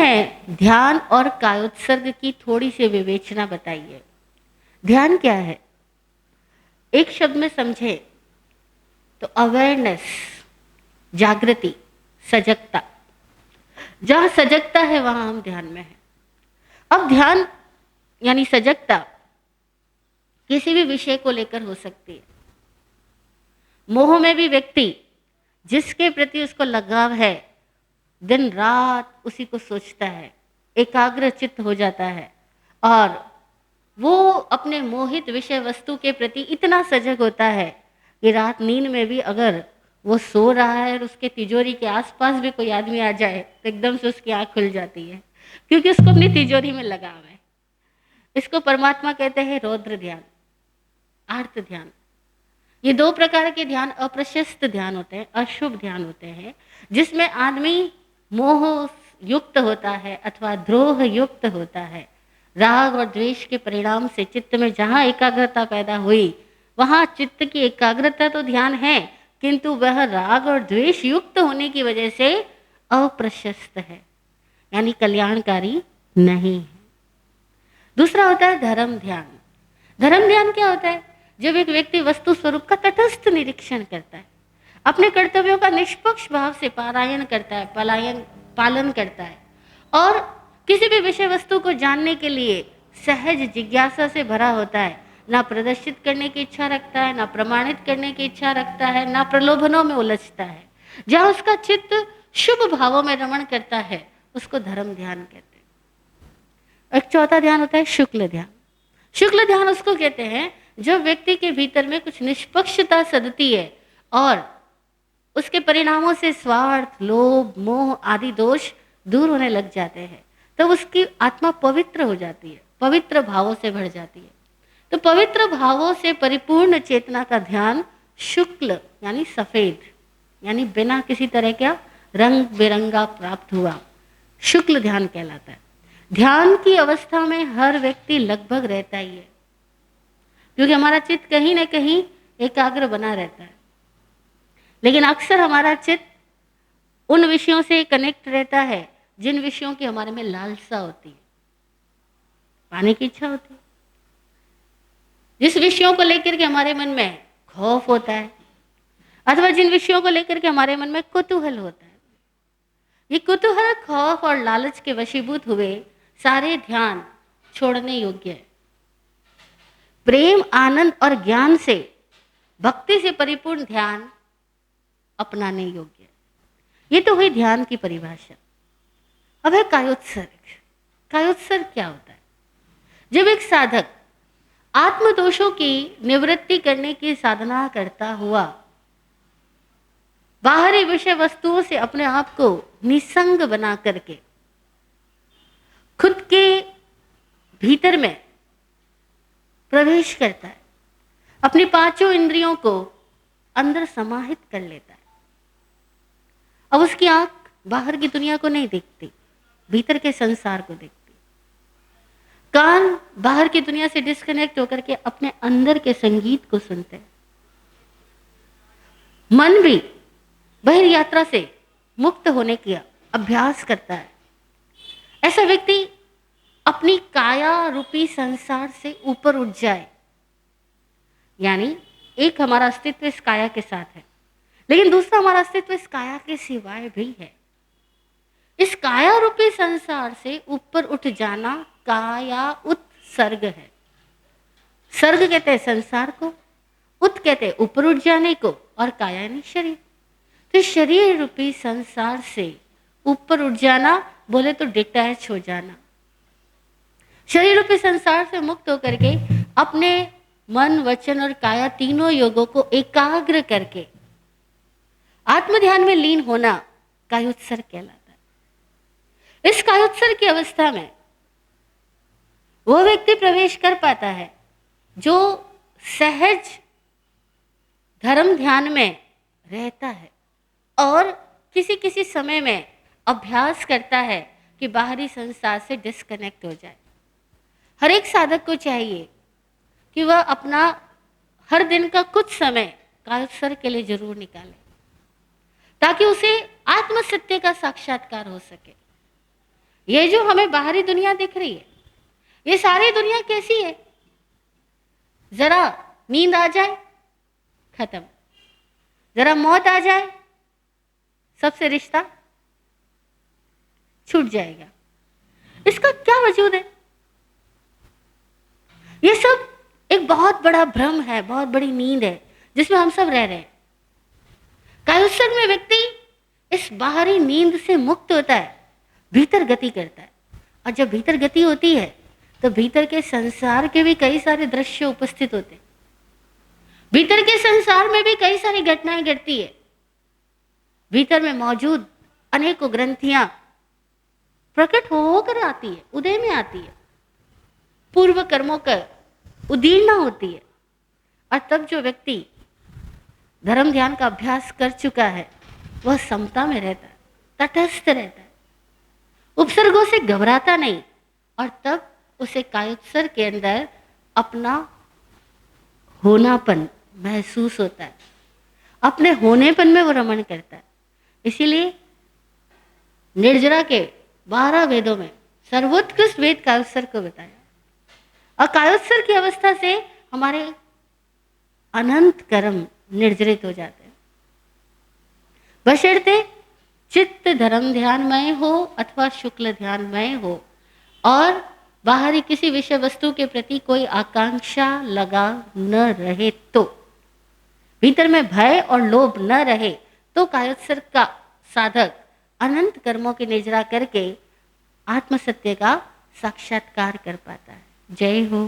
हैं ध्यान और कायोत्सर्ग की थोड़ी सी विवेचना बताइए। ध्यान क्या है? एक शब्द में समझे तो अवेयरनेस, जागृति, सजगता। जहां सजगता है वहां हम ध्यान में हैं। अब ध्यान यानी सजगता किसी भी विषय को लेकर हो सकती है। मोह में भी व्यक्ति जिसके प्रति उसको लगाव है दिन रात उसी को सोचता है, एकाग्र चित्त हो जाता है और वो अपने मोहित विषय वस्तु के प्रति इतना सजग होता है कि रात नींद में भी अगर वो सो रहा है और उसके तिजोरी के आसपास भी कोई आदमी आ जाए तो एकदम से उसकी आंख खुल जाती है, क्योंकि उसको अपनी तिजोरी में लगाव है। इसको परमात्मा कहते हैं रौद्र ध्यान, आर्त ध्यान। ये दो प्रकार के ध्यान अप्रशस्त ध्यान होते हैं, अशुभ ध्यान होते हैं, जिसमें आदमी मोह युक्त होता है अथवा द्रोह युक्त होता है। राग और द्वेष के परिणाम से चित्त में जहाँ एकाग्रता पैदा हुई वहाँ चित्त की एकाग्रता तो ध्यान है, किंतु वह राग और द्वेष युक्त होने की वजह से अप्रशस्त है, यानी कल्याणकारी नहीं है। दूसरा होता है धर्म ध्यान। धर्म ध्यान क्या होता है? जब एक व्यक्ति वस्तु स्वरूप का तटस्थ निरीक्षण करता है, अपने कर्तव्यों का निष्पक्ष भाव से पारायण करता है, पालन करता है और किसी भी विषय वस्तु को जानने के लिए सहज जिज्ञासा से भरा होता है, ना प्रदर्शित करने की इच्छा रखता है, ना प्रमाणित करने की इच्छा रखता है, ना प्रलोभनों में उलझता है। जहाँ उसका चित्त शुभ भावों में रमण करता है उसको धर्म ध्यान कहते हैं। एक चौथा ध्यान होता है शुक्ल ध्यान। शुक्ल ध्यान उसको कहते हैं जब व्यक्ति के भीतर में कुछ निष्पक्षता सदती है और उसके परिणामों से स्वार्थ, लोभ, मोह आदि दोष दूर होने लग जाते हैं, तब उसकी आत्मा पवित्र हो जाती है, पवित्र भावों से भर जाती है। तो पवित्र भावों से परिपूर्ण चेतना का ध्यान शुक्ल यानी सफेद, यानी बिना किसी तरह का रंग बिरंगा प्राप्त हुआ शुक्ल ध्यान कहलाता है। ध्यान की अवस्था में हर व्यक्ति लगभग रहता ही है, क्योंकि हमारा चित्त कहीं ना कहीं एकाग्र बना रहता है, लेकिन अक्सर हमारा चित्त उन विषयों से कनेक्ट रहता है जिन विषयों की हमारे में लालसा होती है, पाने की इच्छा होती है, जिस विषयों को लेकर के हमारे मन में खौफ होता है अथवा जिन विषयों को लेकर के हमारे मन में कुतूहल होता है। ये कुतूहल, खौफ और लालच के वशीभूत हुए सारे ध्यान छोड़ने योग्य है। प्रेम, आनंद और ज्ञान से, भक्ति से परिपूर्ण ध्यान अपनाने योग्य है। ये तो हुई ध्यान की परिभाषा। अब है कायोत्सर्ग। कायोत्सर्ग क्या होता है? जब एक साधक आत्मदोषों की निवृत्ति करने की साधना करता हुआ बाहरी विषय वस्तुओं से अपने आप को निसंग बना करके खुद के भीतर में प्रवेश करता है, अपनी पांचों इंद्रियों को अंदर समाहित कर लेता है। अब उसकी आंख बाहर की दुनिया को नहीं देखती, भीतर के संसार को देखती। कान बाहर की दुनिया से डिस्कनेक्ट होकर के अपने अंदर के संगीत को सुनते हैं। मन भी बहिर्यात्रा से मुक्त होने का अभ्यास करता है। ऐसा व्यक्ति अपनी काया रूपी संसार से ऊपर उठ जाए, यानी एक हमारा अस्तित्व इस काया के साथ है, लेकिन दूसरा हमारा अस्तित्व इस काया के सिवाय भी है। इस काया रूपी संसार से ऊपर उठ जाना काया उत्सर्ग है। सर्ग कहते हैं संसार को, उत कहते हैं ऊपर उठ जाने को, और काया यानी शरीर। तो शरीर रूपी संसार से ऊपर उठ जाना, बोले तो डिटैच हो जाना, शरीर रूपी संसार से मुक्त होकर के अपने मन, वचन और काया तीनों योगों को एकाग्र करके आत्म ध्यान में लीन होना कायोत्सर्ग कहलाता है। इस कायोत्सर्ग की अवस्था में वो व्यक्ति प्रवेश कर पाता है जो सहज धर्म ध्यान में रहता है और किसी किसी समय में अभ्यास करता है कि बाहरी संसार से डिस्कनेक्ट हो जाए। हर एक साधक को चाहिए कि वह अपना हर दिन का कुछ समय कायोत्सर्ग के लिए जरूर निकाले, ताकि उसे आत्म सत्य का साक्षात्कार हो सके। ये जो हमें बाहरी दुनिया दिख रही है, ये सारी दुनिया कैसी है? जरा नींद आ जाए, खत्म। जरा मौत आ जाए, सबसे रिश्ता छूट जाएगा। इसका क्या वजूद है? ये सब एक बहुत बड़ा भ्रम है, बहुत बड़ी नींद है जिसमें हम सब रह रहे हैं। कायोत्सर्ग में व्यक्ति इस बाहरी नींद से मुक्त होता है, भीतर गति करता है। और जब भीतर गति होती है तो भीतर के संसार के भी कई सारे दृश्य उपस्थित होते हैं, भीतर के संसार में भी कई सारी घटनाएं घटती है। भीतर में मौजूद अनेकों ग्रंथियां प्रकट होकर आती है, उदय में आती है, पूर्व कर्मों का उदीर्णा होती है। और तब जो व्यक्ति धर्म ध्यान का अभ्यास कर चुका है वह समता में रहता है, तटस्थ रहता है, उपसर्गों से घबराता नहीं। और तब उसे कायोत्सर्ग के अंदर अपना होनापन महसूस होता है, अपने होनेपन में वो रमण करता है। इसीलिए निर्जरा के 12 वेदों में सर्वोत्कृष्ट वेद कायोत्सर्ग को बताया। और कायोत्सर्ग की अवस्था से हमारे अनंत कर्म निर्जरित हो जाते हैं, बशर्ते चित्त धर्म ध्यानमय हो अथवा शुक्ल ध्यानमय हो और बाहरी किसी विषय वस्तु के प्रति कोई आकांक्षा लगा न रहे, तो भीतर में भय और लोभ न रहे, तो कायोत्सर्ग का साधक अनंत कर्मों की निजरा करके आत्मसत्य का साक्षात्कार कर पाता है। जय हो।